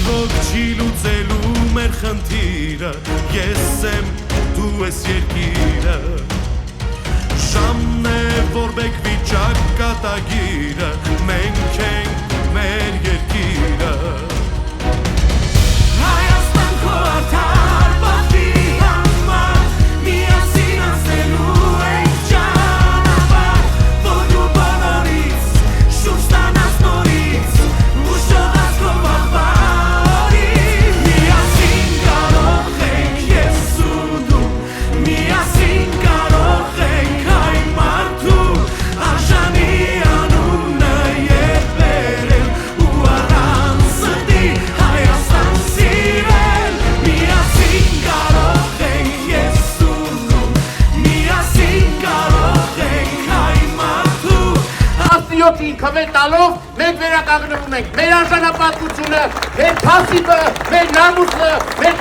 ոք չի լուծելու մեր խնդիրը, ես եմ, դու ես երկիրը, ժամն է, որ բեկվի ճակատագիրը, մենք ենք մեր երկիրը, Հայաստան քո արդար պատվի համար, միասին անցնելու ենք ճանապարհ, որ դու բոլորից շուրջ տանաս նորից, ու շողաս քո պահպանին, միասին կարող ենք ես ու դու, միասին կարող ենք հայ մարդու, արժանի անունը ետ բերել, ու առանց սրտի Հայաստան սիրել, միասին կարող ենք ես ու դու, միասին կարող ենք հայ մարդու, 17-ին քվե տալով մենք վերականգնվում ենք մեր արժանապատվությունը, մեր փասիվը, մեր նամուսը, մեր